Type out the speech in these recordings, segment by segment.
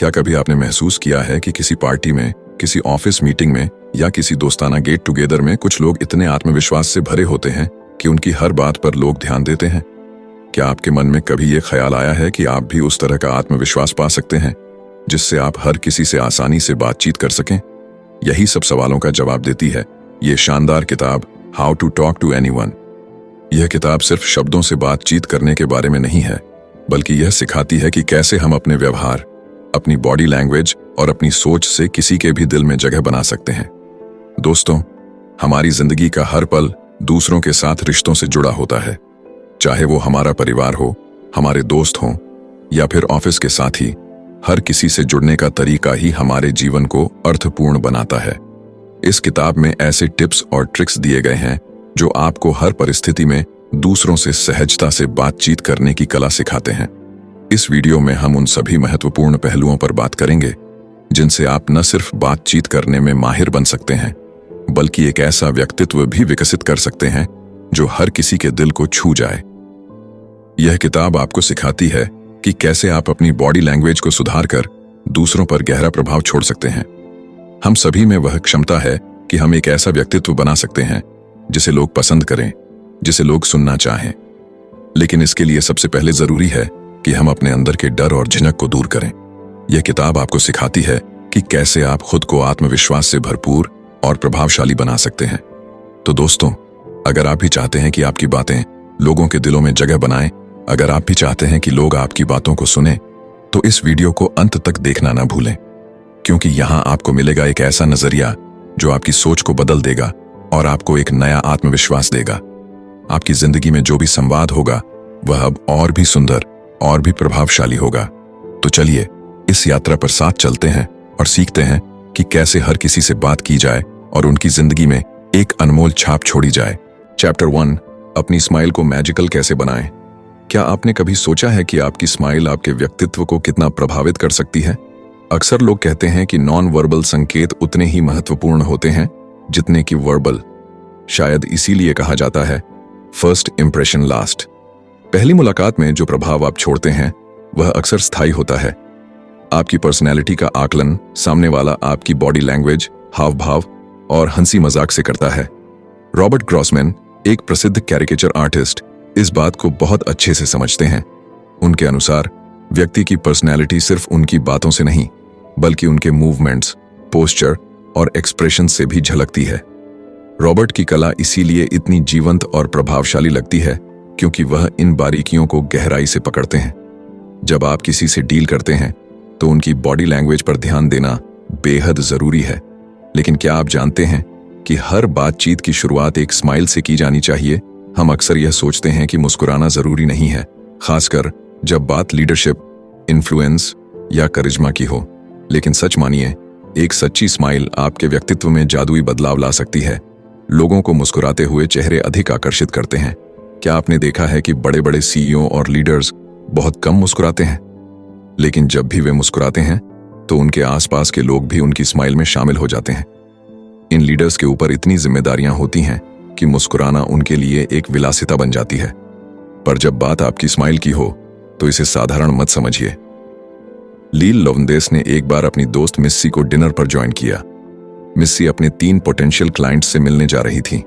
क्या कभी आपने महसूस किया है कि किसी पार्टी में, किसी ऑफिस मीटिंग में या किसी दोस्ताना गेट टुगेदर में कुछ लोग इतने आत्मविश्वास से भरे होते हैं कि उनकी हर बात पर लोग ध्यान देते हैं? क्या आपके मन में कभी ये ख्याल आया है कि आप भी उस तरह का आत्मविश्वास पा सकते हैं जिससे आप हर किसी से आसानी से बातचीत कर सकें? यही सब सवालों का जवाब देती है ये शानदार किताब how to talk to anyone. यह किताब सिर्फ शब्दों से बातचीत करने के बारे में नहीं है, बल्कि यह सिखाती है कि कैसे हम अपने व्यवहार, अपनी बॉडी लैंग्वेज और अपनी सोच से किसी के भी दिल में जगह बना सकते हैं। दोस्तों, हमारी जिंदगी का हर पल दूसरों के साथ रिश्तों से जुड़ा होता है, चाहे वो हमारा परिवार हो, हमारे दोस्त हों या फिर ऑफिस के साथी। हर किसी से जुड़ने का तरीका ही हमारे जीवन को अर्थपूर्ण बनाता है। इस किताब में ऐसे टिप्स और ट्रिक्स दिए गए हैं जो आपको हर परिस्थिति में दूसरों से सहजता से बातचीत करने की कला सिखाते हैं। इस वीडियो में हम उन सभी महत्वपूर्ण पहलुओं पर बात करेंगे जिनसे आप न सिर्फ बातचीत करने में माहिर बन सकते हैं, बल्कि एक ऐसा व्यक्तित्व भी विकसित कर सकते हैं जो हर किसी के दिल को छू जाए। यह किताब आपको सिखाती है कि कैसे आप अपनी बॉडी लैंग्वेज को सुधार कर दूसरों पर गहरा प्रभाव छोड़ सकते हैं। हम सभी में वह क्षमता है कि हम एक ऐसा व्यक्तित्व बना सकते हैं जिसे लोग पसंद करें, जिसे लोग सुनना चाहें। लेकिन इसके लिए सबसे पहले जरूरी है कि हम अपने अंदर के डर और झिझक को दूर करें। यह किताब आपको सिखाती है कि कैसे आप खुद को आत्मविश्वास से भरपूर और प्रभावशाली बना सकते हैं। तो दोस्तों, अगर आप भी चाहते हैं कि आपकी बातें लोगों के दिलों में जगह बनाएं, अगर आप भी चाहते हैं कि लोग आपकी बातों को सुनें, तो इस वीडियो को अंत तक देखना ना भूलें, क्योंकि यहां आपको मिलेगा एक ऐसा नजरिया जो आपकी सोच को बदल देगा और आपको एक नया आत्मविश्वास देगा। आपकी जिंदगी में जो भी संवाद होगा वह अब और भी सुंदर और भी प्रभावशाली होगा। तो चलिए इस यात्रा पर साथ चलते हैं और सीखते हैं कि कैसे हर किसी से बात की जाए और उनकी जिंदगी में एक अनमोल छाप छोड़ी जाए। चैप्टर 1, अपनी स्माइल को मैजिकल कैसे बनाएं। क्या आपने कभी सोचा है कि आपकी स्माइल आपके व्यक्तित्व को कितना प्रभावित कर सकती है? अक्सर लोग कहते हैं कि नॉन वर्बल संकेत उतने ही महत्वपूर्ण होते हैं जितने कि वर्बल। शायद इसीलिए कहा जाता है फर्स्ट इंप्रेशन लास्ट। पहली मुलाकात में जो प्रभाव आप छोड़ते हैं वह अक्सर स्थायी होता है। आपकी पर्सनैलिटी का आकलन सामने वाला आपकी बॉडी लैंग्वेज, हाव भाव और हंसी मजाक से करता है। रॉबर्ट ग्रॉसमैन, एक प्रसिद्ध कैरिकेचर आर्टिस्ट, इस बात को बहुत अच्छे से समझते हैं। उनके अनुसार व्यक्ति की पर्सनैलिटी सिर्फ उनकी बातों से नहीं, बल्कि उनके मूवमेंट्स, पोस्चर और एक्सप्रेशन से भी झलकती है। रॉबर्ट की कला इसीलिए इतनी जीवंत और प्रभावशाली लगती है क्योंकि वह इन बारीकियों को गहराई से पकड़ते हैं। जब आप किसी से डील करते हैं तो उनकी बॉडी लैंग्वेज पर ध्यान देना बेहद जरूरी है। लेकिन क्या आप जानते हैं कि हर बातचीत की शुरुआत एक स्माइल से की जानी चाहिए? हम अक्सर यह सोचते हैं कि मुस्कुराना जरूरी नहीं है, खासकर जब बात लीडरशिप, इन्फ्लुएंस या करिश्मा की हो। लेकिन सच मानिए, एक सच्ची स्माइल आपके व्यक्तित्व में जादुई बदलाव ला सकती है। लोगों को मुस्कुराते हुए चेहरे अधिक आकर्षित करते हैं। क्या आपने देखा है कि बड़े बड़े सीईओ और लीडर्स बहुत कम मुस्कुराते हैं, लेकिन जब भी वे मुस्कुराते हैं तो उनके आसपास के लोग भी उनकी स्माइल में शामिल हो जाते हैं। इन लीडर्स के ऊपर इतनी जिम्मेदारियां होती हैं कि मुस्कुराना उनके लिए एक विलासिता बन जाती है। पर जब बात आपकी स्माइल की हो तो इसे साधारण मत समझिए। लील लोवंदेस ने एक बार अपनी दोस्त मिस्सी को डिनर पर ज्वाइन किया। मिस्सी अपने 3 पोटेंशियल क्लाइंट्स से मिलने जा रही थी।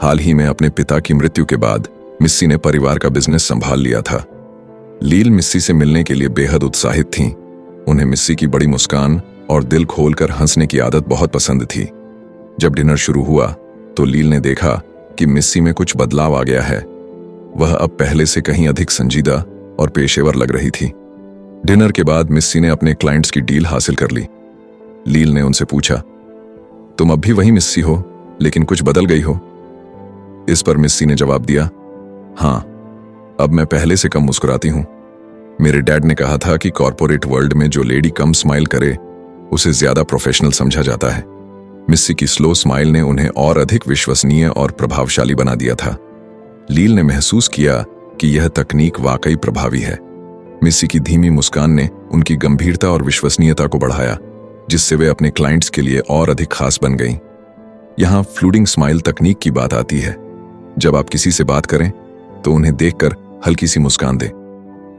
हाल ही में अपने पिता की मृत्यु के बाद मिस्सी ने परिवार का बिजनेस संभाल लिया था। लील मिस्सी से मिलने के लिए बेहद उत्साहित थीं। उन्हें मिस्सी की बड़ी मुस्कान और दिल खोलकर हंसने की आदत बहुत पसंद थी। जब डिनर शुरू हुआ तो लील ने देखा कि मिस्सी में कुछ बदलाव आ गया है। वह अब पहले से कहीं अधिक संजीदा और पेशेवर लग रही थी। डिनर के बाद मिस्सी ने अपने क्लाइंट्स की डील हासिल कर ली। लील ने उनसे पूछा, तुम अब भी वही मिस्सी हो, लेकिन कुछ बदल गई हो? इस पर मिस्सी ने जवाब दिया, हाँ, अब मैं पहले से कम मुस्कुराती हूं। मेरे डैड ने कहा था कि कॉर्पोरेट वर्ल्ड में जो लेडी कम स्माइल करे उसे ज्यादा प्रोफेशनल समझा जाता है। मिस्सी की स्लो स्माइल ने उन्हें और अधिक विश्वसनीय और प्रभावशाली बना दिया था। लील ने महसूस किया कि यह तकनीक वाकई प्रभावी है। मिस्सी की धीमी मुस्कान ने उनकी गंभीरता और विश्वसनीयता को बढ़ाया, जिससे वे अपने क्लाइंट्स के लिए और अधिक खास बन गईं। यहां फ्लूडिंग स्माइल तकनीक की बात आती है। जब आप किसी से बात करें तो उन्हें देखकर हल्की सी मुस्कान दें,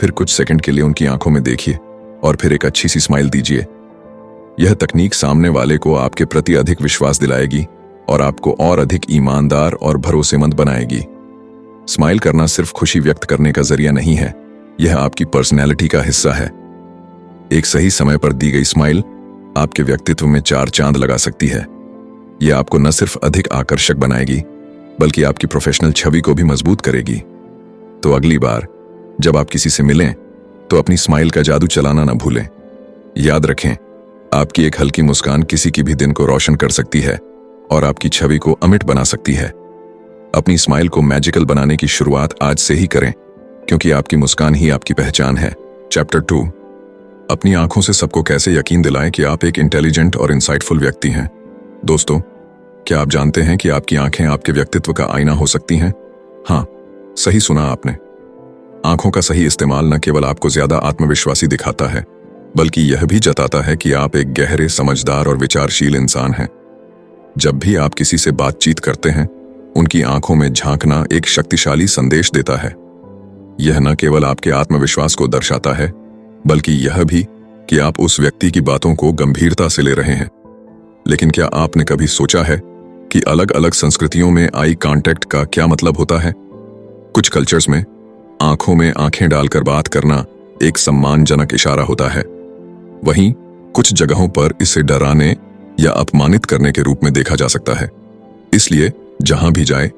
फिर कुछ सेकंड के लिए उनकी आंखों में देखिए और फिर एक अच्छी सी स्माइल दीजिए। यह तकनीक सामने वाले को आपके प्रति अधिक विश्वास दिलाएगी और आपको और अधिक ईमानदार और भरोसेमंद बनाएगी। स्माइल करना सिर्फ खुशी व्यक्त करने का जरिया नहीं है, यह आपकी पर्सनैलिटी का हिस्सा है। एक सही समय पर दी गई स्माइल आपके व्यक्तित्व में 4 चांद लगा सकती है। यह आपको न सिर्फ अधिक आकर्षक बनाएगी बल्कि आपकी प्रोफेशनल छवि को भी मजबूत करेगी। तो अगली बार जब आप किसी से मिलें तो अपनी स्माइल का जादू चलाना न भूलें। याद रखें, आपकी एक हल्की मुस्कान किसी की भी दिन को रोशन कर सकती है और आपकी छवि को अमिट बना सकती है। अपनी स्माइल को मैजिकल बनाने की शुरुआत आज से ही करें, क्योंकि आपकी मुस्कान ही आपकी पहचान है। चैप्टर 2, अपनी आंखों से सबको कैसे यकीन दिलाएं कि आप एक इंटेलिजेंट और इंसाइटफुल व्यक्ति हैं। दोस्तों, क्या आप जानते हैं कि आपकी आंखें आपके व्यक्तित्व का आईना हो सकती हैं? हाँ, सही सुना आपने। आंखों का सही इस्तेमाल न केवल आपको ज्यादा आत्मविश्वासी दिखाता है, बल्कि यह भी जताता है कि आप एक गहरे, समझदार और विचारशील इंसान हैं। जब भी आप किसी से बातचीत करते हैं, उनकी आंखों में झांकना एक शक्तिशाली संदेश देता है। यह न केवल आपके आत्मविश्वास को दर्शाता है, बल्कि यह भी कि आप उस व्यक्ति की बातों को गंभीरता से ले रहे हैं। लेकिन क्या आपने कभी सोचा है कि अलग अलग संस्कृतियों में आई कांटेक्ट का क्या मतलब होता है? कुछ कल्चर्स में आंखों में आंखें डालकर बात करना एक सम्मानजनक इशारा होता है। वहीं कुछ जगहों पर इसे डराने या अपमानित करने के रूप में देखा जा सकता है। इसलिए जहां भी जाए,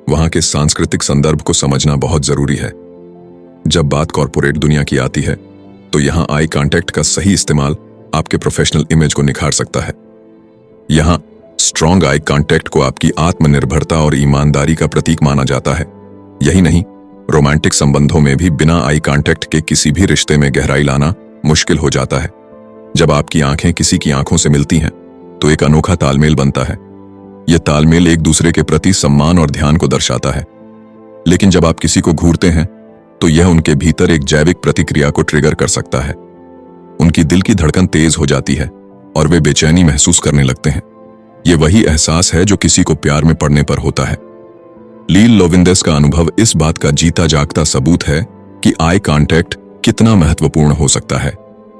वहां के सांस्कृतिक संदर्भ को समझना बहुत जरूरी है। जब बात कॉर्पोरेट दुनिया की आती है, तो यहां आई कांटेक्ट का सही इस्तेमाल आपके प्रोफेशनल इमेज को निखार सकता है। यहां स्ट्रॉन्ग आई कांटेक्ट को आपकी आत्मनिर्भरता और ईमानदारी का प्रतीक माना जाता है। यही नहीं, रोमांटिक संबंधों में भी बिना आई कांटेक्ट के किसी भी रिश्ते में गहराई लाना मुश्किल हो जाता है। जब आपकी आंखें किसी की आंखों से मिलती हैं, तो एक अनोखा तालमेल बनता है। यह तालमेल एक दूसरे के प्रति सम्मान और ध्यान को दर्शाता है। लेकिन जब आप किसी को घूरते हैं, तो यह उनके भीतर एक जैविक प्रतिक्रिया को ट्रिगर कर सकता है। उनकी दिल की धड़कन तेज हो जाती है और वे बेचैनी महसूस करने लगते हैं। यह वही एहसास है जो किसी को प्यार में पड़ने पर होता है। लील लोविंदेस का अनुभव इस बात का जीता जागता सबूत है कि आई कांटेक्ट कितना महत्वपूर्ण हो सकता है।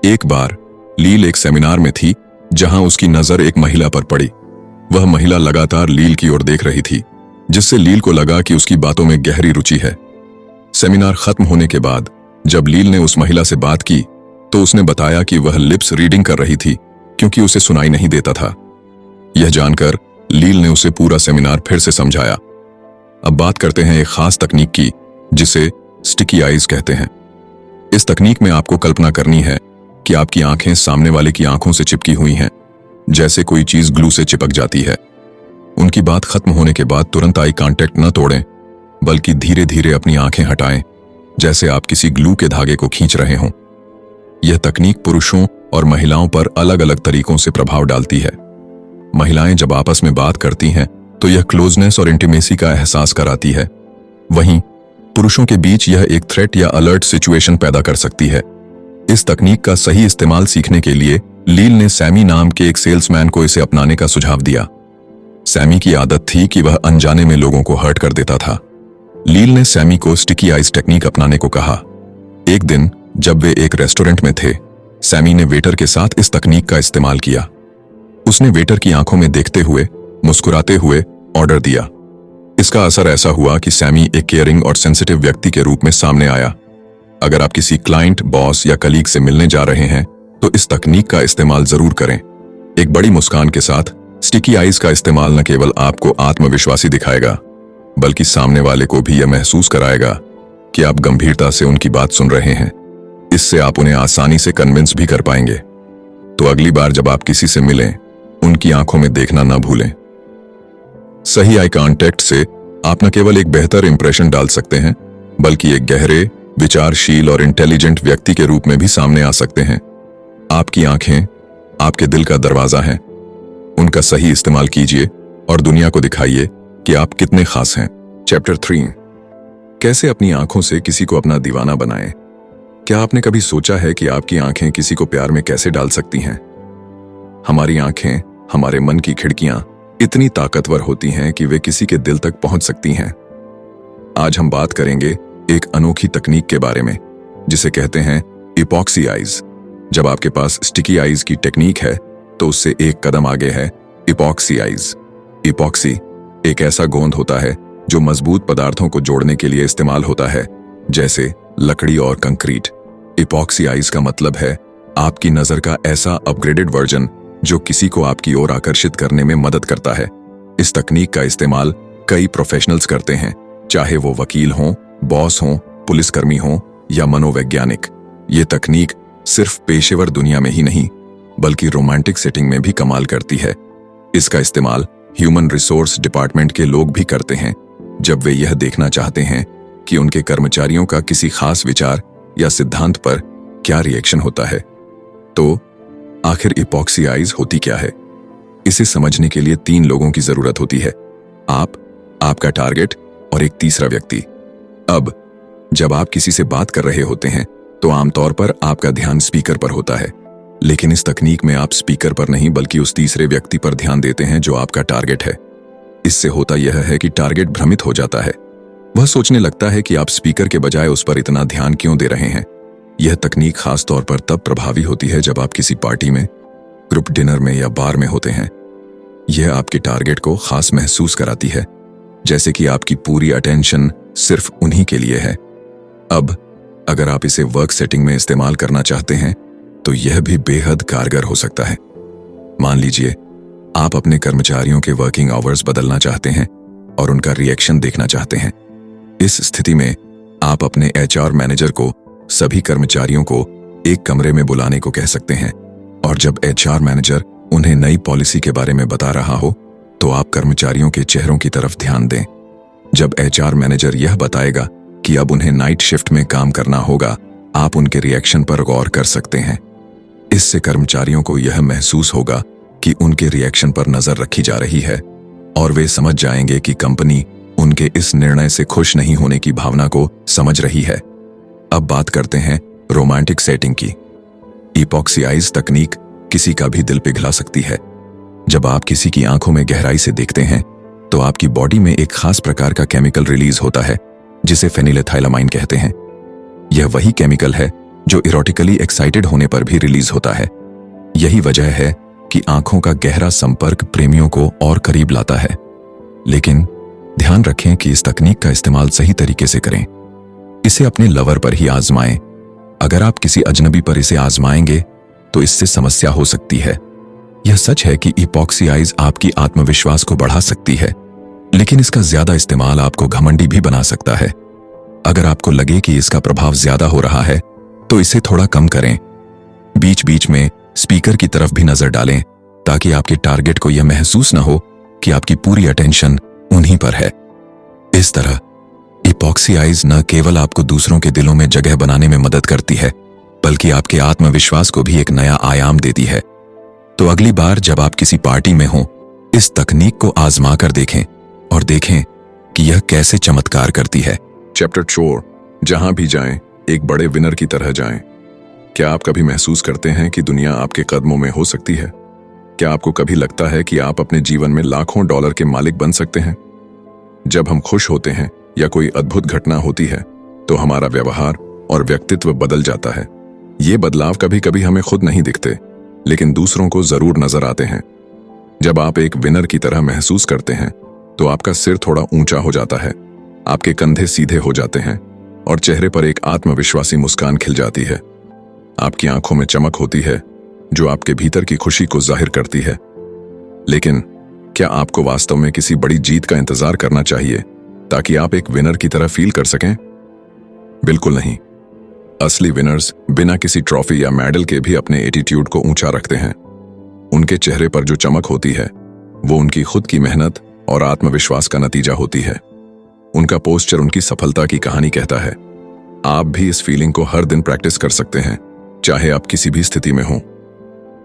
एक बार लील एक सेमिनार में थी जहां उसकी नजर एक महिला पर पड़ी। वह महिला लगातार लील की ओर देख रही थी, जिससे लील को लगा कि उसकी बातों में गहरी रुचि है। सेमिनार खत्म होने के बाद जब लील ने उस महिला से बात की, तो उसने बताया कि वह लिप्स रीडिंग कर रही थी क्योंकि उसे सुनाई नहीं देता था। यह जानकर लील ने उसे पूरा सेमिनार फिर से समझाया। अब बात करते हैं एक खास तकनीक की, जिसे स्टिकी आईज कहते हैं। इस तकनीक में आपको कल्पना करनी है कि आपकी आंखें सामने वाले की आंखों से चिपकी हुई हैं, जैसे कोई चीज ग्लू से चिपक जाती है। उनकी बात खत्म होने के बाद तुरंत आई कांटेक्ट न तोड़ें, बल्कि धीरे धीरे अपनी आंखें हटाएं, जैसे आप किसी ग्लू के धागे को खींच रहे हों। यह तकनीक पुरुषों और महिलाओं पर अलग अलग तरीकों से प्रभाव डालती है। महिलाएं जब आपस में बात करती हैं, तो यह क्लोजनेस और इंटीमेसी का एहसास कराती है। वहीं पुरुषों के बीच यह एक थ्रेट या अलर्ट सिचुएशन पैदा कर सकती है। इस तकनीक का सही इस्तेमाल सीखने के लिए लील ने सैमी नाम के एक सेल्समैन को इसे अपनाने का सुझाव दिया। सैमी की आदत थी कि वह अनजाने में लोगों को हर्ट कर देता था। लील ने सैमी को स्टिकी आइज टेक्निक अपनाने को कहा। एक दिन जब वे एक रेस्टोरेंट में थे, सैमी ने वेटर के साथ इस तकनीक का इस्तेमाल किया। उसने वेटर की आंखों में देखते हुए, मुस्कुराते हुए ऑर्डर दिया। इसका असर ऐसा हुआ कि सैमी एक केयरिंग और सेंसिटिव व्यक्ति के रूप में सामने आया। अगर आप किसी क्लाइंट, बॉस या कलीग से मिलने जा रहे हैं, तो इस तकनीक का इस्तेमाल जरूर करें। एक बड़ी मुस्कान के साथ स्टिकी आइज का इस्तेमाल न केवल आपको आत्मविश्वासी दिखाएगा, बल्कि सामने वाले को भी यह महसूस कराएगा कि आप गंभीरता से उनकी बात सुन रहे हैं। इससे आप उन्हें आसानी से कन्विंस भी कर पाएंगे। तो अगली बार जब आप किसी से मिलें, उनकी आंखों में देखना ना भूलें। सही आई कांटेक्ट से आप न केवल एक बेहतर इंप्रेशन डाल सकते हैं, बल्कि एक गहरे, विचारशील और इंटेलिजेंट व्यक्ति के रूप में भी सामने आ सकते हैं। आपकी आंखें आपके दिल का दरवाजा हैं। उनका सही इस्तेमाल कीजिए और दुनिया को दिखाइए कि आप कितने खास हैं। चैप्टर 3, कैसे अपनी आंखों से किसी को अपना दीवाना बनाएं। क्या आपने कभी सोचा है कि आपकी आंखें किसी को प्यार में कैसे डाल सकती हैं? हमारी आंखें, हमारे मन की खिड़कियां इतनी ताकतवर होती हैं कि वे किसी के दिल तक पहुंच सकती हैं। आज हम बात करेंगे एक अनोखी तकनीक के बारे में, जिसे कहते हैं इपॉक्सी आइज। जब आपके पास स्टिकी आइज की टेक्निक है तो उससे एक कदम आगे है इपॉक्सी आइज। इपॉक्सी एक ऐसा गोंद होता है जो मजबूत पदार्थों को जोड़ने के लिए इस्तेमाल होता है, जैसे लकड़ी और कंक्रीट। इपॉक्सी आइज का मतलब है आपकी नजर का ऐसा अपग्रेडेड वर्जन जो किसी को आपकी ओर आकर्षित करने में मदद करता है। इस तकनीक का इस्तेमाल कई प्रोफेशनल्स करते हैं, चाहे वो वकील हों, बॉस हों, पुलिसकर्मी हों या मनोवैज्ञानिक। ये तकनीक सिर्फ पेशेवर दुनिया में ही नहीं बल्कि रोमांटिक सेटिंग में भी कमाल करती है। इसका इस्तेमाल ह्यूमन रिसोर्स डिपार्टमेंट के लोग भी करते हैं जब वे यह देखना चाहते हैं कि उनके कर्मचारियों का किसी खास विचार या सिद्धांत पर क्या रिएक्शन होता है। तो आखिर इपॉक्सी आइज होती क्या है? इसे समझने के लिए 3 लोगों की जरूरत होती है, आप, आपका टारगेट और एक तीसरा व्यक्ति। अब जब आप किसी से बात कर रहे होते हैं तो आमतौर पर आपका ध्यान स्पीकर पर होता है, लेकिन इस तकनीक में आप स्पीकर पर नहीं बल्कि उस तीसरे व्यक्ति पर ध्यान देते हैं जो आपका टारगेट है। इससे होता यह है कि टारगेट भ्रमित हो जाता है। वह सोचने लगता है कि आप स्पीकर के बजाय उस पर इतना ध्यान क्यों दे रहे हैं। यह तकनीक खास तौर पर तब प्रभावी होती है जब आप किसी पार्टी में, ग्रुप डिनर में या बार में होते हैं। यह आपके टारगेट को खास महसूस कराती है, जैसे कि आपकी पूरी अटेंशन सिर्फ उन्हीं के लिए है। अब अगर आप इसे वर्क सेटिंग में इस्तेमाल करना चाहते हैं तो यह भी बेहद कारगर हो सकता है। मान लीजिए आप अपने कर्मचारियों के वर्किंग आवर्स बदलना चाहते हैं और उनका रिएक्शन देखना चाहते हैं। इस स्थिति में आप अपने एचआर मैनेजर को सभी कर्मचारियों को एक कमरे में बुलाने को कह सकते हैं, और जब एचआर मैनेजर उन्हें नई पॉलिसी के बारे में बता रहा हो तो आप कर्मचारियों के चेहरों की तरफ ध्यान दें। जब एचआर मैनेजर यह बताएगा कि अब उन्हें नाइट शिफ्ट में काम करना होगा, आप उनके रिएक्शन पर गौर कर सकते हैं। इससे कर्मचारियों को यह महसूस होगा कि उनके रिएक्शन पर नजर रखी जा रही है और वे समझ जाएंगे कि कंपनी उनके इस निर्णय से खुश नहीं होने की भावना को समझ रही है। अब बात करते हैं रोमांटिक सेटिंग की। इपॉक्सी आइज तकनीक किसी का भी दिल पिघला सकती है। जब आप किसी की आंखों में गहराई से देखते हैं तो आपकी बॉडी में एक खास प्रकार का केमिकल रिलीज होता है जिसे फेनिलेथाइलामाइन कहते हैं। यह वही केमिकल है जो इरोटिकली एक्साइटेड होने पर भी रिलीज होता है। यही वजह है कि आंखों का गहरा संपर्क प्रेमियों को और करीब लाता है। लेकिन ध्यान रखें कि इस तकनीक का इस्तेमाल सही तरीके से करें। इसे अपने लवर पर ही आजमाएं। अगर आप किसी अजनबी पर इसे आजमाएंगे तो इससे समस्या हो सकती है। यह सच है कि इपॉक्सी आइज आपकी आत्मविश्वास को बढ़ा सकती है, लेकिन इसका ज्यादा इस्तेमाल आपको घमंडी भी बना सकता है। अगर आपको लगे कि इसका प्रभाव ज्यादा हो रहा है तो इसे थोड़ा कम करें। बीच बीच में स्पीकर की तरफ भी नजर डालें ताकि आपके टारगेट को यह महसूस न हो कि आपकी पूरी अटेंशन उन्हीं पर है। इस तरह इपॉक्सी आइज न केवल आपको दूसरों के दिलों में जगह बनाने में मदद करती है बल्कि आपके आत्मविश्वास को भी एक नया आयाम देती है। तो अगली बार जब आप किसी पार्टी में हों, इस तकनीक को आजमा कर देखें और देखें कि यह कैसे चमत्कार करती है। चैप्टर 4, जहां भी जाएं एक बड़े विनर की तरह जाएं। क्या आप कभी महसूस करते हैं कि दुनिया आपके कदमों में हो सकती है? क्या आपको कभी लगता है कि आप अपने जीवन में लाखों डॉलर के मालिक बन सकते हैं? जब हम खुश होते हैं या कोई अद्भुत घटना होती है तो हमारा व्यवहार और व्यक्तित्व बदल जाता है। ये बदलाव कभी कभी हमें खुद नहीं दिखते, लेकिन दूसरों को जरूर नजर आते हैं। जब आप एक विनर की तरह महसूस करते हैं तो आपका सिर थोड़ा ऊंचा हो जाता है, आपके कंधे सीधे हो जाते हैं और चेहरे पर एक आत्मविश्वासी मुस्कान खिल जाती है। आपकी आंखों में चमक होती है जो आपके भीतर की खुशी को जाहिर करती है। लेकिन क्या आपको वास्तव में किसी बड़ी जीत का इंतजार करना चाहिए ताकि आप एक विनर की तरह फील कर सकें? बिल्कुल नहीं। असली विनर्स बिना किसी ट्रॉफी या मेडल के भी अपने एटीट्यूड को ऊंचा रखते हैं। उनके चेहरे पर जो चमक होती है वो उनकी खुद की मेहनत और आत्मविश्वास का नतीजा होती है। उनका पोस्चर उनकी सफलता की कहानी कहता है। आप भी इस फीलिंग को हर दिन प्रैक्टिस कर सकते हैं, चाहे आप किसी भी स्थिति में हों।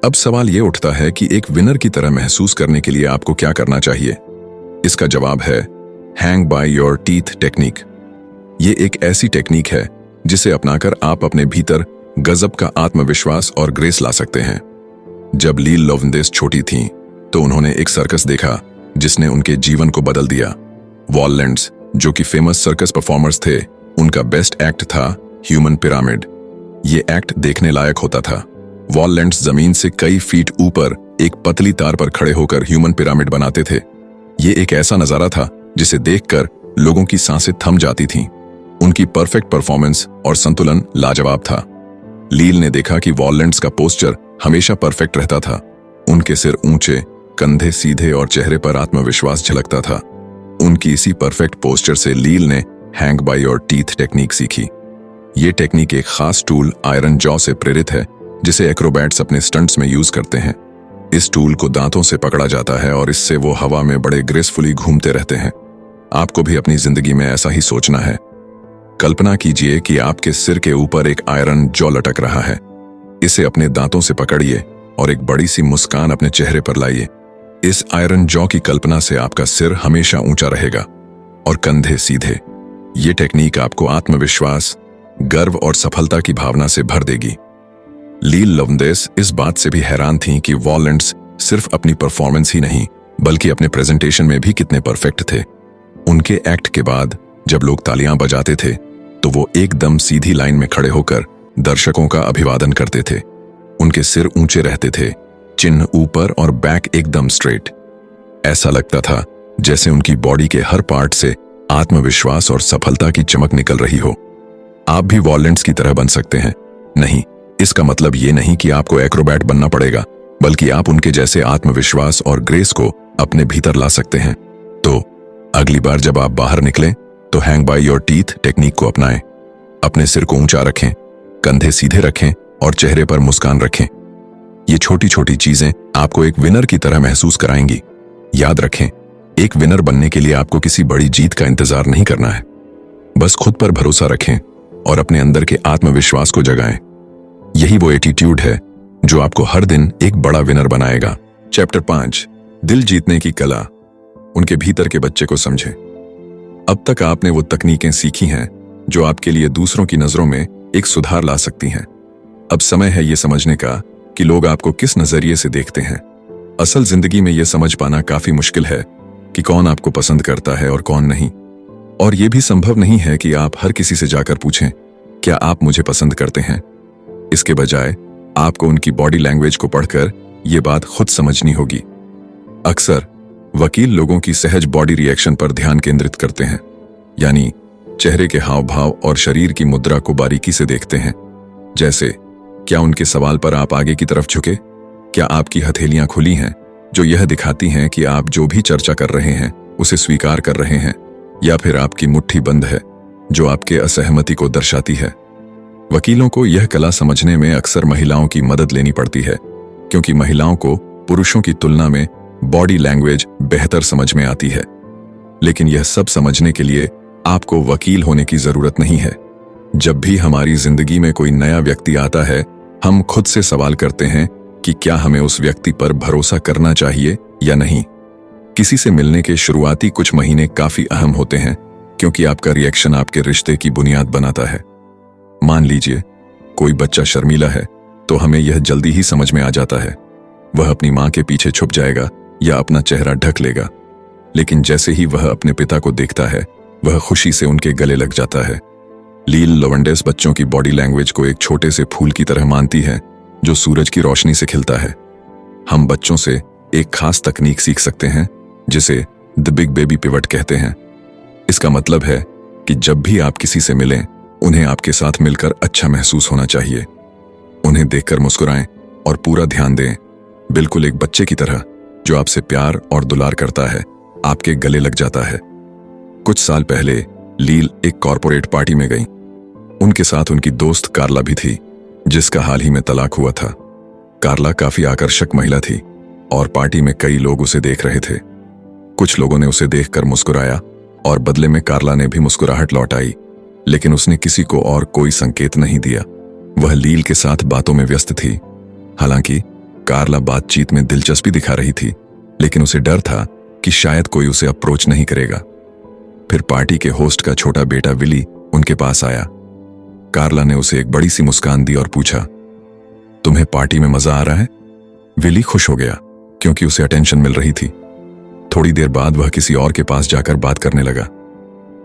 अब सवाल यह उठता है कि एक विनर की तरह महसूस करने के लिए आपको क्या करना चाहिए? इसका जवाब है hang by your teeth technique. ये एक ऐसी टेक्निक है जिसे अपनाकर आप अपने भीतर गजब का आत्मविश्वास और ग्रेस ला सकते हैं। जब लील लोवंदेस छोटी थीं, तो उन्होंने एक सर्कस देखा जिसने उनके जीवन को बदल दिया। वॉललैंड्स, जो कि फेमस सर्कस परफॉर्मर्स थे, उनका बेस्ट एक्ट था ह्यूमन पिरामिड। ये एक्ट देखने लायक होता था। वॉल लेंट्स जमीन से कई फीट ऊपर एक पतली तार पर खड़े होकर ह्यूमन पिरामिड बनाते थे। ये एक ऐसा नजारा था जिसे देखकर लोगों की सांसें थम जाती थीं। उनकी परफेक्ट परफॉर्मेंस और संतुलन लाजवाब था। लील ने देखा कि वॉल लेंट्स का पोस्चर हमेशा परफेक्ट रहता था। उनके सिर ऊंचे, कंधे सीधे और चेहरे पर आत्मविश्वास झलकता था। उनकी इसी परफेक्ट पोस्चर से लील ने हैंग बाई और टीथ टेक्निक सीखी। ये टेक्निक एक खास टूल आयरन जॉ से प्रेरित है जिसे एक्रोबैट्स अपने स्टंट्स में यूज करते हैं। इस टूल को दांतों से पकड़ा जाता है और इससे वो हवा में बड़े ग्रेसफुली घूमते रहते हैं। आपको भी अपनी जिंदगी में ऐसा ही सोचना है। कल्पना कीजिए कि आपके सिर के ऊपर एक आयरन जॉ लटक रहा है। इसे अपने दांतों से पकड़िए और एक बड़ी सी मुस्कान अपने चेहरे पर लाइए। इस आयरन जॉ की कल्पना से आपका सिर हमेशा ऊंचा रहेगा और कंधे सीधे। ये टेक्निक आपको आत्मविश्वास, गर्व और सफलता की भावना से भर देगी। लील लवंदेस इस बात से भी हैरान थीं कि वॉल लेंट्स सिर्फ अपनी परफॉर्मेंस ही नहीं बल्कि अपने प्रेजेंटेशन में भी कितने परफेक्ट थे। उनके एक्ट के बाद जब लोग तालियां बजाते थे तो वो एकदम सीधी लाइन में खड़े होकर दर्शकों का अभिवादन करते थे। उनके सिर ऊंचे रहते थे, चिन्ह ऊपर और बैक एकदम स्ट्रेट। ऐसा लगता था जैसे उनकी बॉडी के हर पार्ट से आत्मविश्वास और सफलता की चमक निकल रही हो। आप भी वॉल लेंट्स की तरह बन सकते हैं। नहीं, इसका मतलब ये नहीं कि आपको एक्रोबैट बनना पड़ेगा, बल्कि आप उनके जैसे आत्मविश्वास और ग्रेस को अपने भीतर ला सकते हैं। तो अगली बार जब आप बाहर निकलें तो hang by your teeth technique को अपनाएं। अपने सिर को ऊंचा रखें, कंधे सीधे रखें और चेहरे पर मुस्कान रखें। ये छोटी छोटी चीजें आपको एक विनर की तरह महसूस कराएंगी। याद रखें, एक विनर बनने के लिए आपको किसी बड़ी जीत का इंतजार नहीं करना है। बस खुद पर भरोसा रखें और अपने अंदर के आत्मविश्वास को जगाएं। यही वो एटीट्यूड है जो आपको हर दिन एक बड़ा विनर बनाएगा। चैप्टर 5, दिल जीतने की कला। उनके भीतर के बच्चे को समझें। अब तक आपने वो तकनीकें सीखी हैं जो आपके लिए दूसरों की नजरों में एक सुधार ला सकती हैं। अब समय है ये समझने का कि लोग आपको किस नजरिए से देखते हैं। असल जिंदगी में ये समझ पाना काफी मुश्किल है कि कौन आपको पसंद करता है और कौन नहीं। और ये भी संभव नहीं है कि आप हर किसी से जाकर पूछें, क्या आप मुझे पसंद करते हैं? इसके बजाय आपको उनकी बॉडी लैंग्वेज को पढ़कर यह बात खुद समझनी होगी। अक्सर वकील लोगों की सहज बॉडी रिएक्शन पर ध्यान केंद्रित करते हैं, यानी चेहरे के हाव भाव और शरीर की मुद्रा को बारीकी से देखते हैं। जैसे, क्या उनके सवाल पर आप आगे की तरफ झुके? क्या आपकी हथेलियां खुली हैं जो यह दिखाती हैं कि आप जो भी चर्चा कर रहे हैं उसे स्वीकार कर रहे हैं, या फिर आपकी मुट्ठी बंद है जो आपके असहमति को दर्शाती है? वकीलों को यह कला समझने में अक्सर महिलाओं की मदद लेनी पड़ती है, क्योंकि महिलाओं को पुरुषों की तुलना में बॉडी लैंग्वेज बेहतर समझ में आती है। लेकिन यह सब समझने के लिए आपको वकील होने की जरूरत नहीं है। जब भी हमारी जिंदगी में कोई नया व्यक्ति आता है, हम खुद से सवाल करते हैं कि क्या हमें उस व्यक्ति पर भरोसा करना चाहिए या नहीं। किसी से मिलने के शुरुआती कुछ महीने काफी अहम होते हैं, क्योंकि आपका रिएक्शन आपके रिश्ते की बुनियाद बनाता है। मान लीजिए कोई बच्चा शर्मीला है, तो हमें यह जल्दी ही समझ में आ जाता है। वह अपनी मां के पीछे छुप जाएगा या अपना चेहरा ढक लेगा। लेकिन जैसे ही वह अपने पिता को देखता है, वह खुशी से उनके गले लग जाता है। लील लवंडेस बच्चों की बॉडी लैंग्वेज को एक छोटे से फूल की तरह मानती है जो सूरज की रोशनी से खिलता है। हम बच्चों से एक खास तकनीक सीख सकते हैं जिसे द बिग बेबी पिवट कहते हैं। इसका मतलब है कि जब भी आप किसी से मिलें, उन्हें आपके साथ मिलकर अच्छा महसूस होना चाहिए। उन्हें देखकर मुस्कुराएं और पूरा ध्यान दें, बिल्कुल एक बच्चे की तरह जो आपसे प्यार और दुलार करता है, आपके गले लग जाता है। कुछ साल पहले लील एक कॉरपोरेट पार्टी में गई। उनके साथ उनकी दोस्त कार्ला भी थी, जिसका हाल ही में तलाक हुआ था। कार्ला काफी आकर्षक महिला थी और पार्टी में कई लोग उसे देख रहे थे। कुछ लोगों ने उसे देखकर मुस्कुराया और बदले में कार्ला ने भी मुस्कुराहट लौटाई, लेकिन उसने किसी को और कोई संकेत नहीं दिया। वह लील के साथ बातों में व्यस्त थी। हालांकि कार्ला बातचीत में दिलचस्पी दिखा रही थी, लेकिन उसे डर था कि शायद कोई उसे अप्रोच नहीं करेगा। फिर पार्टी के होस्ट का छोटा बेटा विली उनके पास आया। कार्ला ने उसे एक बड़ी सी मुस्कान दी और पूछा, तुम्हें पार्टी में मजा आ रहा है? विली खुश हो गया क्योंकि उसे अटेंशन मिल रही थी। थोड़ी देर बाद वह किसी और के पास जाकर बात करने लगा।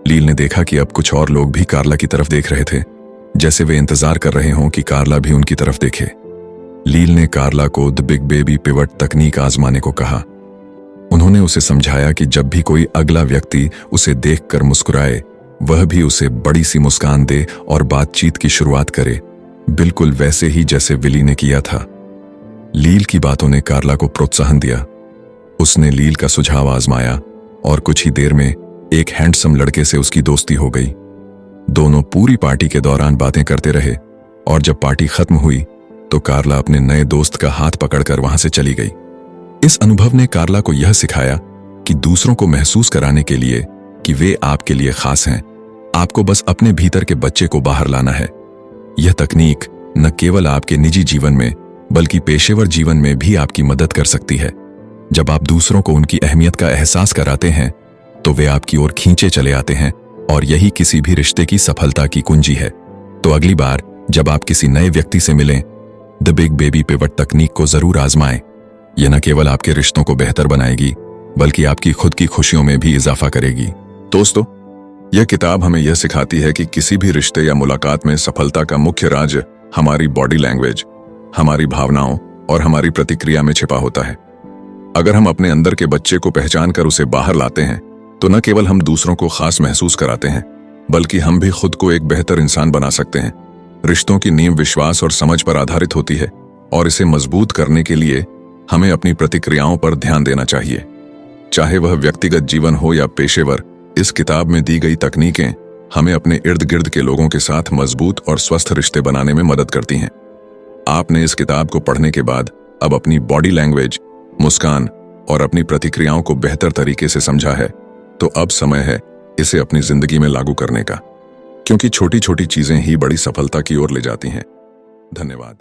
लील ने देखा कि अब कुछ और लोग भी कार्ला की तरफ देख रहे थे, जैसे वे इंतजार कर रहे हों कि कार्ला भी उनकी तरफ देखे। लील ने कार्ला को द बिग बेबी पिवट तकनीक आजमाने को कहा। उन्होंने उसे समझाया कि जब भी कोई अगला व्यक्ति उसे देखकर मुस्कुराए, वह भी उसे बड़ी सी मुस्कान दे और बातचीत की शुरुआत करे, बिल्कुल वैसे ही जैसे विली ने किया था। लील की बातों ने कार्ला को प्रोत्साहन दिया। उसने लील का सुझाव आजमाया और कुछ ही देर में एक हैंडसम लड़के से उसकी दोस्ती हो गई। दोनों पूरी पार्टी के दौरान बातें करते रहे और जब पार्टी खत्म हुई तो कार्ला अपने नए दोस्त का हाथ पकड़कर वहां से चली गई। इस अनुभव ने कार्ला को यह सिखाया कि दूसरों को महसूस कराने के लिए कि वे आपके लिए खास हैं, आपको बस अपने भीतर के बच्चे को बाहर लाना है। यह तकनीक न केवल आपके निजी जीवन में बल्कि पेशेवर जीवन में भी आपकी मदद कर सकती है। जब आप दूसरों को उनकी अहमियत का एहसास कराते हैं तो वे आपकी ओर खींचे चले आते हैं और यही किसी भी रिश्ते की सफलता की कुंजी है। तो अगली बार जब आप किसी नए व्यक्ति से मिलें, द बिग बेबी पिवट तकनीक को जरूर आजमाएं। यह न केवल आपके रिश्तों को बेहतर बनाएगी बल्कि आपकी खुद की खुशियों में भी इजाफा करेगी। दोस्तों, यह किताब हमें यह सिखाती है कि किसी भी रिश्ते या मुलाकात में सफलता का मुख्य राज हमारी बॉडी लैंग्वेज, हमारी भावनाओं और हमारी प्रतिक्रिया में छिपा होता है। अगर हम अपने अंदर के बच्चे को पहचान कर उसे बाहर लाते हैं तो न केवल हम दूसरों को खास महसूस कराते हैं बल्कि हम भी खुद को एक बेहतर इंसान बना सकते हैं। रिश्तों की नींव विश्वास और समझ पर आधारित होती है और इसे मजबूत करने के लिए हमें अपनी प्रतिक्रियाओं पर ध्यान देना चाहिए। चाहे वह व्यक्तिगत जीवन हो या पेशेवर, इस किताब में दी गई तकनीकें हमें अपने इर्द गिर्द के लोगों के साथ मजबूत और स्वस्थ रिश्ते बनाने में मदद करती हैं। आपने इस किताब को पढ़ने के बाद अब अपनी बॉडी लैंग्वेज, मुस्कान और अपनी प्रतिक्रियाओं को बेहतर तरीके से समझा है, तो अब समय है इसे अपनी जिंदगी में लागू करने का, क्योंकि छोटी छोटी चीजें ही बड़ी सफलता की ओर ले जाती हैं। धन्यवाद।